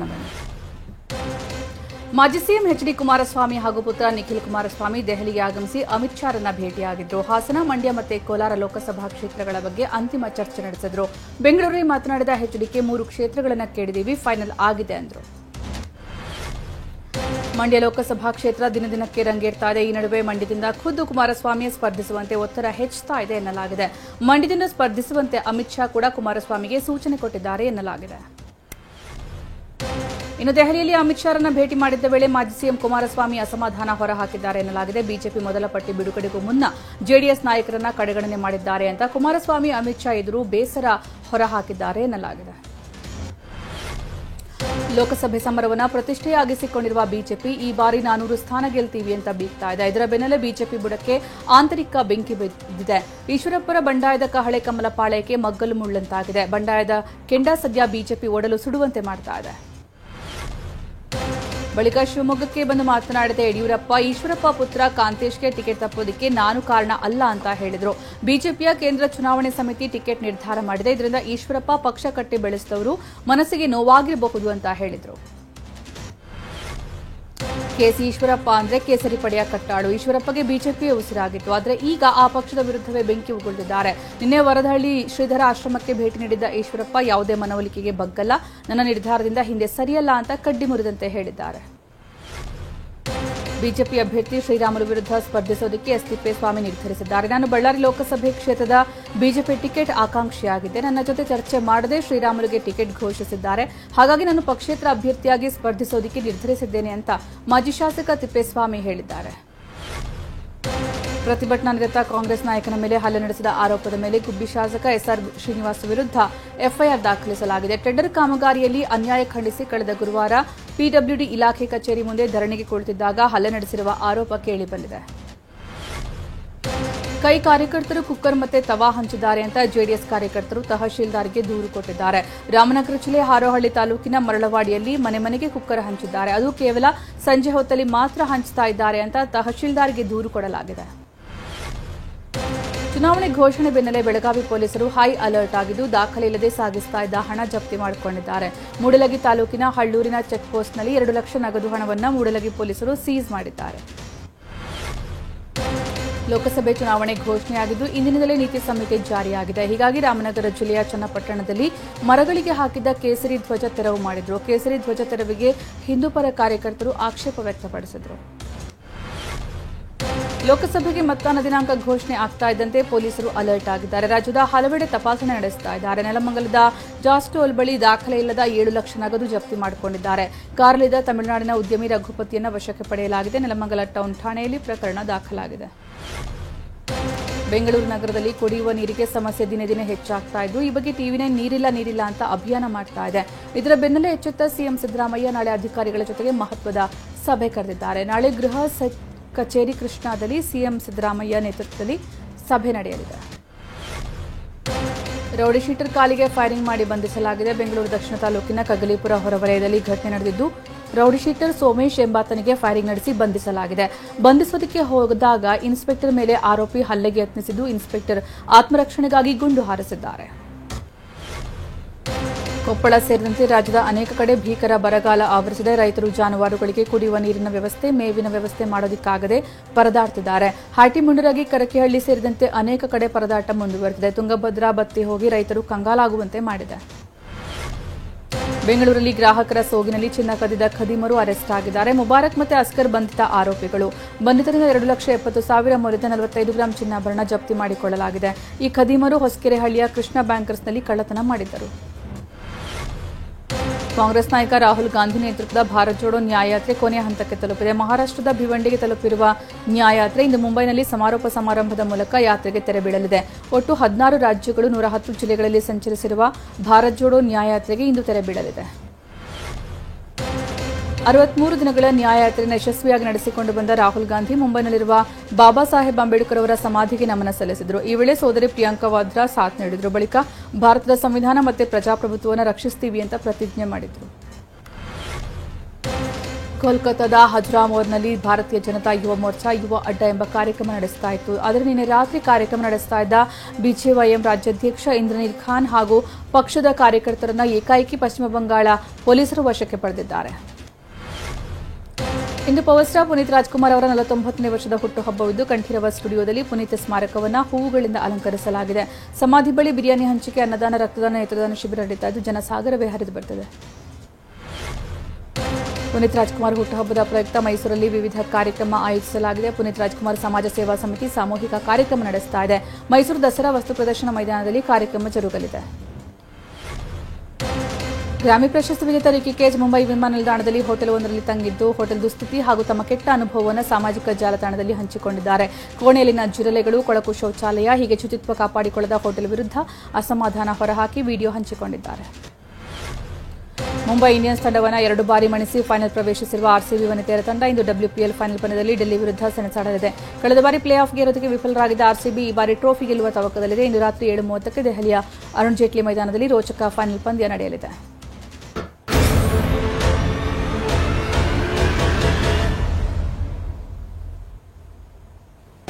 ನೋಡೋಣ ಬನ್ನಿ. ಮಾಜಿ ಸಿಎಂ ಎಚ್.ಡಿ. ಕುಮಾರಸ್ವಾಮಿ ಹಾಗೂ ಪುತ್ರ ನಿಖಿಲ್ ಕುಮಾರಸ್ವಾಮಿ ದೆಹಲಿಗೆ ಆಗಮಿಸಿ ಅಮಿತ್ ಶಾರನ್ನ ಭೇಟಿಯಾಗಿದ್ರು. ಹಾಸನ, ಮಂಡ್ಯ ಮತ್ತು ಕೋಲಾರ ಲೋಕಸಭಾ ಕ್ಷೇತ್ರಗಳ ಬಗ್ಗೆ ಅಂತಿಮ ಚರ್ಚೆ ನಡೆಸಿದ್ರು. ಬೆಂಗಳೂರಲ್ಲಿ ಮಾತನಾಡಿದ ಎಚ್.ಡಿಕೆ 3 ಕ್ಷೇತ್ರಗಳನ್ನು ಕೇಳಿದೀವಿ, ಫೈನಲ್ ಆಗಿದೆ ಎಂದರು. ಮಂಡ್ಯ ಲೋಕಸಭಾ ಕ್ಷೇತ್ರ ದಿನದಿನಕ್ಕೆ ರಂಗೇರ್ತಾ ಇದೆ. ಈ ನಡುವೆ ಮಂಡ್ಯದಿಂದ ಖುದ್ದು ಕುಮಾರಸ್ವಾಮಿ ಸ್ಪರ್ಧಿಸುವಂತೆ ಒತ್ತಡ ಹೆಚ್ಚುತ್ತಾ ಇದೆ ಎನ್ನಲಾಗಿದೆ. ಮಂಡ್ಯದಿಂದ ಸ್ಪರ್ಧಿಸುವಂತೆ ಅಮಿತ್ ಶಾ ಕೂಡ ಕುಮಾರಸ್ವಾಮಿಗೆ ಸೂಚನೆ ಕೊಟ್ಟಿದ್ದಾರೆ ಎನ್ನಲಾಗಿದೆ. ಇನ್ನು ದೆಹಲಿಯಲ್ಲಿ ಅಮಿತ್ ಶಾರನ್ನ ಭೇಟಿ ಮಾಡಿದ್ದ ವೇಳೆ ಮಾಜಿ ಸಿಎಂ ಕುಮಾರಸ್ವಾಮಿ ಅಸಮಾಧಾನ ಹೊರಹಾಕಿದ್ದಾರೆ ಎನ್ನಲಾಗಿದೆ. ಬಿಜೆಪಿ ಮೊದಲ ಪಟ್ಟಿ ಬಿಡುಗಡೆಗೂ ಮುನ್ನ ಜೆಡಿಎಸ್ ನಾಯಕರನ್ನ ಕಡೆಗಣನೆ ಮಾಡಿದ್ದಾರೆ ಅಂತ ಕುಮಾರಸ್ವಾಮಿ ಅಮಿತ್ ಶಾ ಎದುರು ಬೇಸರ ಹೊರಹಾಕಿದ್ದಾರೆ ಎನ್ನಲಾಗಿದೆ. ಲೋಕಸಭೆ ಸಮರವನ್ನು ಪ್ರತಿಷ್ಠೆಯಾಗಿಸಿಕೊಂಡಿರುವ ಬಿಜೆಪಿ ಈ ಬಾರಿ 400 ಸ್ಥಾನ ಗೆಲ್ತೀವಿ ಅಂತ ಬೀಗ್ತಾ ಇದೆ. ಇದರ ಬೆನ್ನಲ್ಲೇ ಬಿಜೆಪಿ ಬುಡಕ್ಕೆ ಆಂತರಿಕ ಬೆಂಕಿ ಬಿದ್ದಿದೆ. ಈಶ್ವರಪ್ಪರ ಬಂಡಾಯದ ಕಹಳೆ ಕಮಲ ಪಾಳ್ಯಕ್ಕೆ ಮಗ್ಗಲು ಮುಳ್ಳಂತಾಗಿದೆ. ಬಂಡಾಯದ ಕೆಂಡ ಸದ್ಯ ಬಿಜೆಪಿ ಓಡಲು ಸುಡುವಂತೆ ಮಾಡ್ತಾ ಇದೆ. ಬಳಿಕ ಶಿವಮೊಗ್ಗಕ್ಕೆ ಬಂದು ಮಾತನಾಡಿದ ಯಡಿಯೂರಪ್ಪ, ಈಶ್ವರಪ್ಪ ಪುತ್ರ ಕಾಂತೇಶ್ಗೆ ಟಿಕೆಟ್ ತಪ್ಪೋದಕ್ಕೆ ನಾನು ಕಾರಣ ಅಲ್ಲ ಅಂತ ಹೇಳಿದರು. ಬಿಜೆಪಿಯ ಕೇಂದ್ರ ಚುನಾವಣೆ ಸಮಿತಿ ಟಿಕೆಟ್ ನಿರ್ಧಾರ ಮಾಡಿದೆ. ಇದರಿಂದ ಈಶ್ವರಪ್ಪ ಪಕ್ಷ ಕಟ್ಟಿ ಬೆಳೆಸಿದವರು ಮನಸ್ಸಿಗೆ ನೋವಾಗಿರಬಹುದು ಅಂತ ಹೇಳಿದರು. ಕೆಸಿ ಈಶ್ವರಪ್ಪ ಅಂದ್ರೆ ಕೇಸರಿ ಪಡೆಯ ಕಟ್ಟಾಳು. ಈಶ್ವರಪ್ಪಗೆ ಬಿಜೆಪಿಯೇ ಉಸಿರಾಗಿತ್ತು. ಆದರೆ ಈಗ ಆ ಪಕ್ಷದ ವಿರುದ್ಧವೇ ಬೆಂಕಿ ಉಗುಳಿದ್ದಾರೆ. ನಿನ್ನೆ ವರದಹಳ್ಳಿ ಶ್ರೀಧರ ಆಶ್ರಮಕ್ಕೆ ಭೇಟಿ ನೀಡಿದ್ದ ಈಶ್ವರಪ್ಪ ಯಾವುದೇ ಮನವೊಲಿಕೆಗೆ ಬಗ್ಗಲ್ಲ, ನನ್ನ ನಿರ್ಧಾರದಿಂದ ಹಿಂದೆ ಸರಿಯಲ್ಲ ಅಂತ ಕಡ್ಡಿ ಮುರಿದಂತೆ ಹೇಳಿದ್ದಾರೆ. ಬಿಜೆಪಿ ಅಭ್ಯರ್ಥಿ ಶ್ರೀರಾಮುಲು ವಿರುದ್ಧ ಸ್ಪರ್ಧಿಸೋದಕ್ಕೆ ಎಸ್ ತಿಪ್ಪೇಸ್ವಾಮಿ ನಿರ್ಧರಿಸಿದ್ದಾರೆ. ನಾನು ಬಳ್ಳಾರಿ ಲೋಕಸಭೆ ಕ್ಷೇತ್ರದ ಬಿಜೆಪಿ ಟಿಕೆಟ್ ಆಕಾಂಕ್ಷಿಯಾಗಿದ್ದೆ. ನನ್ನ ಜೊತೆ ಚರ್ಚೆ ಮಾಡದೆ ಶ್ರೀರಾಮುಲುಗೆ ಟಿಕೆಟ್ ಘೋಷಿಸಿದ್ದಾರೆ. ಹಾಗಾಗಿ ನಾನು ಪಕ್ಷೇತರ ಅಭ್ಯರ್ಥಿಯಾಗಿ ಸ್ಪರ್ಧಿಸೋದಕ್ಕೆ ನಿರ್ಧರಿಸಿದ್ದೇನೆ ಅಂತ ಮಾಜಿ ಶಾಸಕ ತಿಪ್ಪೇಸ್ವಾಮಿ ಹೇಳಿದ್ದಾರೆ. ಪ್ರತಿಭಟನಾ ನಿರತ ಕಾಂಗ್ರೆಸ್ ನಾಯಕನ ಮೇಲೆ ಹಲ್ಲೆ ನಡೆಸಿದ ಆರೋಪದ ಮೇಲೆ ಗುಬ್ಬಿ ಶಾಸಕ ಎಸ್ಆರ್ ಶ್ರೀನಿವಾಸ್ ವಿರುದ್ಧ ಎಫ್ಐಆರ್ ದಾಖಲಿಸಲಾಗಿದೆ. ಟೆಂಡರ್ ಕಾಮಗಾರಿಯಲ್ಲಿ ಅನ್ಯಾಯ ಖಂಡಿಸಿ ಕಳೆದ ಗುರುವಾರ ಪಿಡಬ್ಲ್ಯೂಡಿ ಇಲಾಖೆ ಕಚೇರಿ ಮುಂದೆ ಧರಣಿಗೆ ಕುಳಿತಿದ್ದಾಗ ಹಲ್ಲೆ ನಡೆಸಿರುವ ಆರೋಪ ಕೇಳಿಬಂದಿದೆ. ಕೈ ಕಾರ್ಯಕರ್ತರು ಕುಕ್ಕರ್ ಮತ್ತೆ ತವಾ ಹಂಚಿದ್ದಾರೆ ಅಂತ ಜೆಡಿಎಸ್ ಕಾರ್ಯಕರ್ತರು ತಹಶೀಲ್ದಾರ್ಗೆ ದೂರು ಕೊಟ್ಟಿದ್ದಾರೆ. ರಾಮನಗರ ಜಿಲ್ಲೆ ಹಾರೋಹಳ್ಳಿ ತಾಲೂಕಿನ ಮರಳವಾಡಿಯಲ್ಲಿ ಮನೆ ಮನೆಗೆ ಕುಕ್ಕರ್ ಹಂಚಿದ್ದಾರೆ. ಅದು ಕೇವಲ ಸಂಜೆ ಹೊತ್ತಲ್ಲಿ ಮಾತ್ರ ಹಂಚುತ್ತಾ ಇದ್ದಾರೆ ಅಂತ ತಹಶೀಲ್ದಾರ್ಗೆ ದೂರು ಕೊಡಲಾಗಿದೆ. ಚುನಾವಣೆ ಘೋಷಣೆ ಬೆನ್ನಲ್ಲೇ ಬೆಳಗಾವಿ ಪೊಲೀಸರು ಹೈ ಅಲರ್ಟ್ ಆಗಿದ್ದು ದಾಖಲೆ ಇಲ್ಲದೆ ಸಾಗಿಸ್ತಾ ಇದ್ದ ಹಣ ಜಪ್ತಿ ಮಾಡಿಕೊಂಡಿದ್ದಾರೆ. ಮೂಡಲಗಿ ತಾಲೂಕಿನ ಹಳ್ಳೂರಿನ ಚೆಕ್ಪೋಸ್ಟ್ನಲ್ಲಿ 2 ಲಕ್ಷ ನಗದು ಹಣವನ್ನು ಮೂಡಲಗಿ ಪೊಲೀಸರು ಸೀಸ್ ಮಾಡಿದ್ದಾರೆ. ಲೋಕಸಭೆ ಚುನಾವಣೆ ಘೋಷಣೆಯಾಗಿದ್ದು ಇಂದಿನಿಂದಲೇ ನೀತಿ ಸಂಹಿತೆ ಜಾರಿಯಾಗಿದೆ. ಹೀಗಾಗಿ ರಾಮನಗರ ಜಿಲ್ಲೆಯ ಚನ್ನಪಟ್ಟಣದಲ್ಲಿ ಮರಗಳಿಗೆ ಹಾಕಿದ್ದ ಕೇಸರಿ ಧ್ವಜ ತೆರವು ಮಾಡಿದ್ರು. ಕೇಸರಿ ಧ್ವಜ ತೆರವಿಗೆ ಹಿಂದೂಪರ ಕಾರ್ಯಕರ್ತರು ಆಕ್ಷೇಪ ವ್ಯಕ್ತಪಡಿಸಿದರು. ಲೋಕಸಭೆಗೆ ಮತದಾನ ದಿನಾಂಕ ಘೋಷಣೆ ಆಗ್ತಾ ಇದ್ದಂತೆ ಪೊಲೀಸರು ಅಲರ್ಟ್ ಆಗಿದ್ದಾರೆ. ರಾಜ್ಯದ ಹಲವೆಡೆ ತಪಾಸಣೆ ನಡೆಸ್ತಾ ಇದ್ದಾರೆ. ನೆಲಮಂಗಲದ ಜಾಸ್ಟೋಲ್ ಬಳಿ ದಾಖಲೆ ಇಲ್ಲದ 7 ಲಕ್ಷ ನಗದು ಜಪ್ತಿ ಮಾಡಿಕೊಂಡಿದ್ದಾರೆ. ಕಾರಲ್ಲಿದ್ದ ತಮಿಳುನಾಡಿನ ಉದ್ಯಮಿ ರಘುಪತಿಯನ್ನ ವಶಕ್ಕೆ ಪಡೆಯಲಾಗಿದೆ. ನೆಲಮಂಗಲ ಟೌನ್ ಠಾಣೆಯಲ್ಲಿ ಪ್ರಕರಣ ದಾಖಲಾಗಿದೆ. ಬೆಂಗಳೂರು ನಗರದಲ್ಲಿ ಕುಡಿಯುವ ನೀರಿಗೆ ಸಮಸ್ಯೆ ದಿನೇ ದಿನೇ ಹೆಚ್ಚಾಗ್ತಾ ಇದ್ದು ಈ ಬಗ್ಗೆ ಟಿವಿನೇ ನೀರಿಲ್ಲ ಅಂತ ಅಭಿಯಾನ ಮಾಡ್ತಾ ಇದೆ. ಇದರ ಬೆನ್ನಲ್ಲೇ ಎಚ್ಚೆತ್ತ ಸಿಎಂ ಸಿದ್ದರಾಮಯ್ಯ ನಾಳೆ ಅಧಿಕಾರಿಗಳ ಜೊತೆಗೆ ಮಹತ್ವದ ಸಭೆ ಕರೆದಿದ್ದಾರೆ. ನಾಳೆ ಗೃಹ ಕಚೇರಿ ಕೃಷ್ಣಾದಲ್ಲಿ ಸಿಎಂ ಸಿದ್ದರಾಮಯ್ಯ ನೇತೃತ್ವದಲ್ಲಿ ಸಭೆ ನಡೆಯಲಿದೆ. ರೌಡಿ ಶೀಟರ್ ಕಾಲಿಗೆ ಫೈರಿಂಗ್ ಮಾಡಿ ಬಂಧಿಸಲಾಗಿದೆ. ಬೆಂಗಳೂರು ದಕ್ಷಿಣ ತಾಲೂಕಿನ ಕಗಲೀಪುರ ಹೊರವಲಯದಲ್ಲಿ ಘಟನೆ ನಡೆದಿದ್ದು ರೌಡಿ ಶೀಟರ್ ಸೋಮೇಶ್ ಎಂಬಾತನಿಗೆ ಫೈರಿಂಗ್ ನಡೆಸಿ ಬಂಧಿಸಲಾಗಿದೆ. ಬಂಧಿಸೋದಕ್ಕೆ ಹೋದಾಗ ಇನ್ಸ್ಪೆಕ್ಟರ್ ಮೇಲೆ ಆರೋಪಿ ಹಲ್ಲೆಗೆ ಯತ್ನಿಸಿದ್ದು ಇನ್ಸ್ಪೆಕ್ಟರ್ ಆತ್ಮರಕ್ಷಣೆಗಾಗಿ ಗುಂಡು ಹಾರಿಸಿದ್ದಾರೆ. ಕೊಪ್ಪಳ ಸೇರಿದಂತೆ ರಾಜ್ಯದ ಅನೇಕ ಕಡೆ ಭೀಕರ ಬರಗಾಲ ಆವರಿಸಿದೆ. ರೈತರು ಜಾನುವಾರುಗಳಿಗೆ ಕುಡಿಯುವ ನೀರಿನ ವ್ಯವಸ್ಥೆ, ಮೇವಿನ ವ್ಯವಸ್ಥೆ ಮಾಡೋದಕ್ಕಾಗದೆ ಪರದಾಡ್ತಿದ್ದಾರೆ. ಹಾಟಿಮುಂಡರಗಿ, ಕರಕಿಹಳ್ಳಿ ಸೇರಿದಂತೆ ಅನೇಕ ಕಡೆ ಪರದಾಟ ಮುಂದುವರೆದಿದೆ. ತುಂಗಭದ್ರಾ ಬತ್ತಿ ಹೋಗಿ ರೈತರು ಕಂಗಾಲಾಗುವಂತೆ ಮಾಡಿದೆ. ಬೆಂಗಳೂರಲ್ಲಿ ಗ್ರಾಹಕರ ಸೋಗಿನಲ್ಲಿ ಚಿನ್ನ ಕದ್ದಿದ್ದ ಖದೀಮರು ಅರೆಸ್ಟ್ ಆಗಿದ್ದಾರೆ. ಮುಬಾರಕ್ ಮತ್ತು ಅಸ್ಕರ್ ಬಂಧಿತ ಆರೋಪಿಗಳು. ಬಂಧಿತರಿಂದ 2,70,000 ಮೌಲ್ಯದ 45 ಗ್ರಾಂ ಚಿನ್ನಾಭರಣ ಜಪ್ತಿ ಮಾಡಿಕೊಳ್ಳಲಾಗಿದೆ. ಈ ಖದೀಮರು ಹೊಸಕೆರೆಹಳ್ಳಿಯ ಕೃಷ್ಣ ಬ್ಯಾಂಕರ್ಸ್ನಲ್ಲಿ ಕಳ್ಳತನ ಮಾಡಿದ್ದರು. ಕಾಂಗ್ರೆಸ್ ನಾಯಕ ರಾಹುಲ್ ಗಾಂಧಿ ನೇತೃತ್ವದ ಭಾರತ್ ಜೋಡೋ ನ್ಯಾಯಯಾತ್ರೆ ಕೊನೆಯ ಹಂತಕ್ಕೆ ತಲುಪಿದೆ. ಮಹಾರಾಷ್ಟ್ರದ ಭಿವಂಡಿಗೆ ತಲುಪಿರುವ ನ್ಯಾಯಯಾತ್ರೆ ಇಂದು ಮುಂಬೈನಲ್ಲಿ ಸಮಾರೋಪ ಸಮಾರಂಭದ ಮೂಲಕ ಯಾತ್ರೆಗೆ ತೆರೆ ಬೀಳಲಿದೆ. ಒಟ್ಟು 16 ರಾಜ್ಯಗಳು 110 ಜಿಲ್ಲೆಗಳಲ್ಲಿ ಸಂಚರಿಸಿರುವ ಭಾರತ್ ಜೋಡೋ ನ್ಯಾಯಯಾತ್ರೆಗೆ ಇಂದು ತೆರೆ ಬೀಳಲಿದೆ. 63 ದಿನಗಳ ನ್ಯಾಯಯಾತ್ರೆಯನ್ನು ಯಶಸ್ವಿಯಾಗಿ ನಡೆಸಿಕೊಂಡು ಬಂದ ರಾಹುಲ್ ಗಾಂಧಿ ಮುಂಬೈನಲ್ಲಿರುವ ಬಾಬಾ ಸಾಹೇಬ್ ಅಂಬೇಡ್ಕರ್ ಅವರ ಸಮಾಧಿಗೆ ನಮನ ಸಲ್ಲಿಸಿದರು. ಈ ವೇಳೆ ಸೋದರಿ ಪ್ರಿಯಾಂಕಾ ವಾದ್ರಾ ಸಾಥ್ ನೀಡಿದರು. ಬಳಿಕ ಭಾರತದ ಸಂವಿಧಾನ ಮತ್ತು ಪ್ರಜಾಪ್ರಭುತ್ವವನ್ನು ರಕ್ಷಿಸುತ್ತೀವಿ ಅಂತ ಪ್ರತಿಜ್ಞೆ ಮಾಡಿದರು. ಕೋಲ್ಕತ್ತಾದ ಹಜರಾಮೋರ್ನಲ್ಲಿ ಭಾರತೀಯ ಜನತಾ ಯುವ ಮೋರ್ಚಾ ಯುವ ಅಡ್ಡ ಎಂಬ ಕಾರ್ಯಕ್ರಮ ನಡೆಸ್ತಾ ಇತ್ತು. ಆದರೆ ನಿನ್ನೆ ರಾತ್ರಿ ಕಾರ್ಯಕ್ರಮ ನಡೆಸ್ತಾ ಇದ್ದ ಬಿಜೆವೈಎಂ ರಾಜ್ಯಾಧ್ಯಕ್ಷ ಇಂದ್ರನೀಲ್ ಖಾನ್ ಹಾಗೂ ಪಕ್ಷದ ಕಾರ್ಯಕರ್ತರನ್ನ ಏಕಾಏಕಿ ಪಶ್ಚಿಮ ಬಂಗಾಳ ಪೊಲೀಸರು ವಶಕ್ಕೆ ಪಡೆದಿದ್ದಾರೆ. ಇಂದು ಪವರ್ ಸ್ಟಾರ್ ಪುನೀತ್ ರಾಜ್ಕುಮಾರ್ ಅವರ 49ನೇ ವರ್ಷದ ಹುಟ್ಟುಹಬ್ಬವಿದ್ದು ಕಂಠೀರವ ಸ್ಟುಡಿಯೋದಲ್ಲಿ ಪುನೀತ್ ಸ್ಮಾರಕವನ್ನು ಹೂವುಗಳಿಂದ ಅಲಂಕರಿಸಲಾಗಿದೆ. ಸಮಾಧಿ ಬಳಿ ಬಿರಿಯಾನಿ ಹಂಚಿಕೆ, ಅನ್ನದಾನ, ರಕ್ತದಾನ, ನೇತ್ರದಾನ ಶಿಬಿರ ನಡೀತಾ ಇದ್ದು ಜನಸಾಗರವೇ ಹರಿದು ಬರುತ್ತದೆ. ಪುನೀತ್ ರಾಜ್ಕುಮಾರ್ ಹುಟ್ಟುಹಬ್ಬದ ಪ್ರಯುಕ್ತ ಮೈಸೂರಲ್ಲಿ ವಿವಿಧ ಕಾರ್ಯಕ್ರಮ ಆಯೋಜಿಸಲಾಗಿದೆ. ಪುನೀತ್ ರಾಜ್ಕುಮಾರ್ ಸಮಾಜ ಸೇವಾ ಸಮಿತಿ ಸಾಮೂಹಿಕ ಕಾರ್ಯಕ್ರಮ ನಡೆಸ್ತಾ ಇದೆ. ಮೈಸೂರು ದಸರಾ ವಸ್ತು ಪ್ರದರ್ಶನ ಮೈದಾನದಲ್ಲಿ ಕಾರ್ಯಕ್ರಮ ಜರುಗಲಿದೆ. ಗ್ರಾಮಿ ಪ್ರಶಸ್ತಿ ವಿಜೇತ ರಿಕಿ ಕೇಜ್ ಮುಂಬೈ ವಿಮಾನ ನಿಲ್ದಾಣದಲ್ಲಿ ಹೋಟೆಲ್ ಒಂದರಲ್ಲಿ ತಂಗಿದ್ದು ಹೋಟೆಲ್ ದುಸ್ಥಿತಿ ಹಾಗೂ ತಮ್ಮ ಕೆಟ್ಟ ಅನುಭವವನ್ನು ಸಾಮಾಜಿಕ ಜಾಲತಾಣದಲ್ಲಿ ಹಂಚಿಕೊಂಡಿದ್ದಾರೆ. ಕೋಣೆಯಲ್ಲಿನ ಜಿರಲೆಗಳು, ಕೊಳಕು ಶೌಚಾಲಯ ಹೀಗೆ ಶುಚಿತ್ವ ಕಾಪಾಡಿಕೊಳ್ಳದ ಹೋಟೆಲ್ ವಿರುದ್ಧ ಅಸಮಾಧಾನ ಹೊರಹಾಕಿ ವಿಡಿಯೋ ಹಂಚಿಕೊಂಡಿದ್ದಾರೆ. ಮುಂಬೈ ಇಂಡಿಯನ್ಸ್ ತಂಡವನ್ನು 2 ಬಾರಿ ಮಣಿಸಿ ಫೈನಲ್ ಪ್ರವೇಶಿಸಿರುವ ಆರ್ಸಿಬಿ ವನಿತೆಯರ ತಂಡ ಇಂದು WPL ಫೈನಲ್ ಪಂದ್ಯದಲ್ಲಿ ಡೆಲ್ಲಿ ವಿರುದ್ಧ ಸೆಣಸಾಡಲಿದೆ. ಕಳೆದ ಬಾರಿ ಪ್ಲೇ ಆಫ್ಗೆ ಇರೋದಕ್ಕೆ ವಿಫಲರಾಗಿದ್ದ ಆರ್ಸಿಬಿ ಈ ಬಾರಿ ಟ್ರೋಫಿ ಗೆಲ್ಲುವ ತವಕದಲ್ಲಿದೆ. ಇಂದು ರಾತ್ರಿ 7:30ಕ್ಕೆ ದೆಹಲಿಯ ಅರುಣ್ ಜೇಟ್ಲಿ ಮೈದಾನದಲ್ಲಿ ರೋಚಕ ಫೈನಲ್ ಪಂದ್ಯ ನಡೆಯಲಿದೆ.